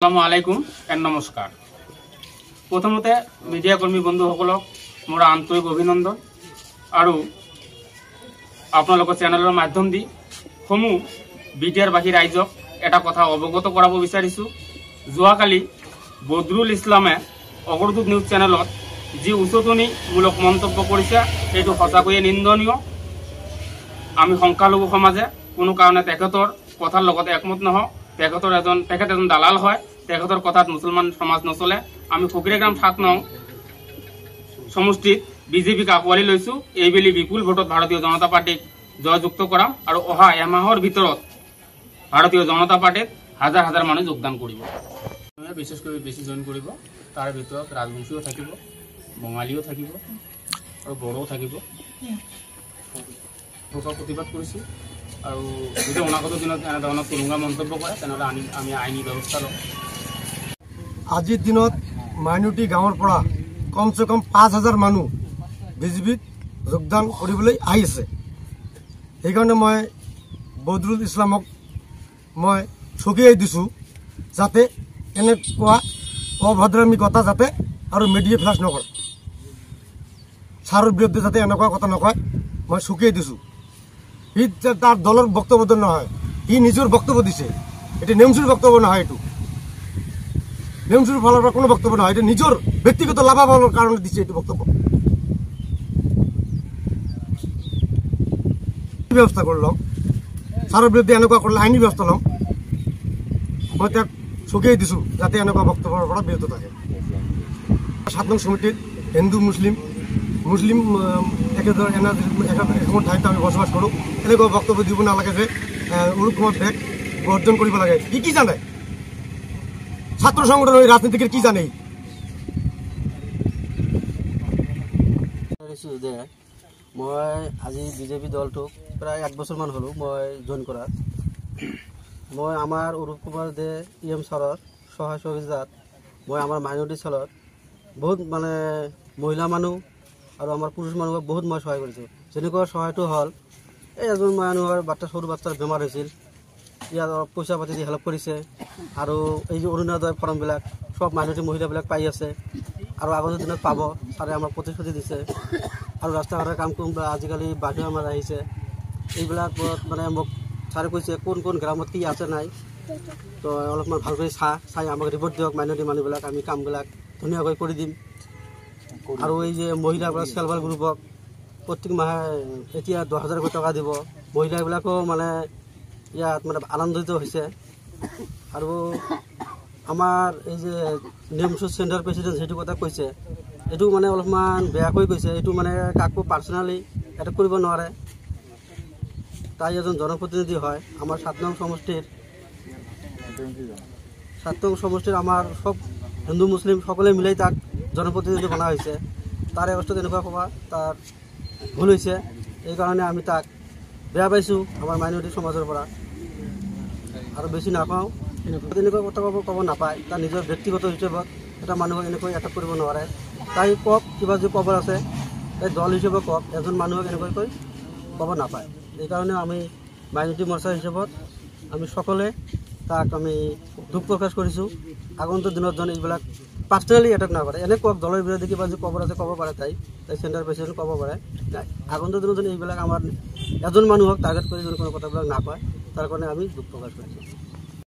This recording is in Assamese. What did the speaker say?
আসসালামু আলাইকুম এন্ড নমস্কাৰ। প্ৰথমতে মিডিয়া কৰ্মী বন্ধুসকলক মোৰ আন্তৰিক অভিনন্দন আৰু আপোনালোকৰ চেনেলৰ মাধ্যম দি সমূহ বিটিআৰ বাসী ৰাইজক এটা কথা অৱগত কৰাব বিচাৰিছো। যোৱাকালি বদৰুল ইছলামে অগ্ৰদূত নিউজ চেনেলত যি উচতনিমূলক মন্তব্য কৰিছে সেইটো সঁচাকৈয়ে নিন্দনীয়। আমি সংখ্যালঘু সমাজে কোনো কাৰণে তেখেতৰ কথাৰ লগত একমত নহওঁ। তেখেত এজন দালাল হয়, তেখেতৰ কথাত মুছলমান সমাজ নচলে। আমি ফকিৰগ্ৰাম ৭ নং সমষ্টিত বিজেপিক আঁকোৱালি লৈছো। এইবেলি বিপুল ভোটত ভাৰতীয় জনতা পাৰ্টিক জয়যুক্ত কৰাম আৰু অহা এমাহৰ ভিতৰত ভাৰতীয় জনতা পাৰ্টিত হাজাৰ হাজাৰ মানুহ যোগদান কৰিব। বিশেষ কৰি বেছি জইন কৰিব। তাৰ ভিতৰত ৰাজবংশীও থাকিব, বঙালীও থাকিব আৰু বড়োও থাকিব। প্ৰতিবাদ কৰিছোঁ আৰু যদি অনাগত দিনত এনেধৰণৰ তুলুঙা মন্তব্য কৰে তেনেহ'লে আমি আইনী ব্যৱস্থা ল'ম। আজিৰ দিনত মাইনৰিটি গাঁৱৰ পৰা কমচে কম ৫,০০০ মানুহ বিজেপিত যোগদান কৰিবলৈ আহিছে। সেইকাৰণে মই বদৰুল ইছলামক মই চকিয়াই দিছোঁ যাতে এনেকুৱা অভদ্ৰামী কথা যাতে আৰু মিডিয়া ফ্লাছ নকৰে, ছাৰৰ বিৰুদ্ধে যাতে এনেকুৱা কথা নকয় মই চকিয়াই দিছোঁ। সি তাৰ দলৰ বক্তব্য নহয়, সি নিজৰ বক্তব্য দিছে। এইটো নেমচুৰ বক্তব্য নহয়, এইটো নেমচুৰ ফালৰ পৰা কোনো বক্তব্য নহয়, এইটো নিজৰ ব্যক্তিগত লাভালাভৰ কাৰণে দিছে এইটো বক্তব্য। ব্যৱস্থা কৰি ল'ম, ছাৰৰ বিৰুদ্ধে এনেকুৱা কৰিলে আইনী ব্যৱস্থা ল'ম। মই তাক চকিয়াই দিছোঁ যাতে এনেকুৱা বক্তব্যৰ পৰা বিৰত থাকে। ৭ নং সমিতিত হিন্দু মুছলিম একেদৰে এখন ঠাইত আমি বসবাস কৰোঁ। এনেকুৱা বক্তব্য দিব নালাগে যে উৰুকুমত বেগ বৰ্জন কৰিব লাগে। কি জানে ছাত্ৰ সংগঠনৰ ৰাজনীতিকে কি জানে? যে মই আজি বিজেপি দলটোক প্ৰায় ১ বছৰমান হ'লোঁ মই জইন কৰাত। মই আমাৰ অৰূপ কুমাৰ দে EM ছাৰৰ সহায় সহযোগিতাত মই আমাৰ মাইনৰিটি চেলত বহুত মহিলা মানুহ আৰু আমাৰ পুৰুষ মানুহক বহুত মই সহায় কৰিছোঁ। যেনেকুৱা সহায়টো হ'ল এজন মানুহৰ সৰু বাচ্চাৰ বেমাৰ হৈছিল, ইয়াত অলপ পইচা পাতি দি হেল্প কৰিছে। আৰু এই যে অৰুণোদয় ফৰ্মবিলাক সব মাইনৰিটি মহিলাবিলাক পাই আছে আৰু আগন্তুক দিনত পাব। ছাৰে আমাক প্ৰতিশ্ৰুতি দিছে। আৰু ৰাস্তা ঘাটৰ কাম কৰিম আজিকালি বাহিৰ আমাৰ আহিছে। এইবিলাকত মোক ছাৰে কৈছে কোন কোন গ্ৰামত কি আছে নাই, তো অলপমান ভালকৈ চাই আমাক ৰিপৰ্ট দিয়ক মাইনৰিটি মানুহবিলাক, আমি কামবিলাক ধুনীয়াকৈ কৰি দিম। আৰু এই যে মহিলাবিলাক চেল্ফ হেল্প গ্ৰুপক প্ৰত্যেক মাহে এতিয়া ১০,০০০ টকা দিব। মহিলাবিলাকো ইয়াত আনন্দিত হৈছে। আৰু আমাৰ এই যে নেমচু চেণ্টাৰ প্ৰেচিডেণ্ট যিটো কথা কৈছে এইটো অলপমান বেয়াকৈ কৈছে। এইটো কাকো পাৰ্চনেলি এটেক কৰিব নোৱাৰে। তাই এজন জনপ্ৰতিনিধি হয় আমাৰ ৭ নং সমষ্টিৰ আমাৰ সব হিন্দু মুছলিম সকলোৱে মিলাই তাক জনপ্ৰতিনিধি বনা হৈছে। তাৰে অৱস্থাত এনেকুৱা ক'বা তাৰ ভুল হৈছে। এইকাৰণে আমি তাক বেয়া পাইছোঁ আমাৰ মাইনৰিটি সমাজৰ পৰা। আৰু বেছি নাপাওঁ, তেনেকুৱা কথা ক'ব নাপায়। তাৰ নিজৰ ব্যক্তিগত হিচাপত এটা মানুহক এনেকৈ এটেক কৰিব নোৱাৰে। তাই কওক, কিবা যদি ক'বৰ আছে তাই দল হিচাপে কওক, এজন মানুহক এনেকৈ ক'ব নাপায়। এইকাৰণে আমি মাইনৰিটি মৰ্চা হিচাপত আমি সকলোৱে তাক আমি দুখ প্ৰকাশ কৰিছোঁ। আগন্তুক দিনত যেন এইবিলাক পাৰ্চনেলি এটেক নকৰে। এনে কওক দলৰ বিৰোধে কিবা যদি ক'বৰ আছে ক'ব পাৰে, তাই চেণ্টাৰ প্ৰেচিডেণ্ট ক'ব পাৰে। আগন্তুক দিনত যেন এইবিলাক আমাৰ এজন মানুহক টাৰ্গেট কৰি যেন কোনো কথাবিলাক নাপায়, তাৰ কাৰণে আমি দুখ প্ৰকাশ কৰিছোঁ।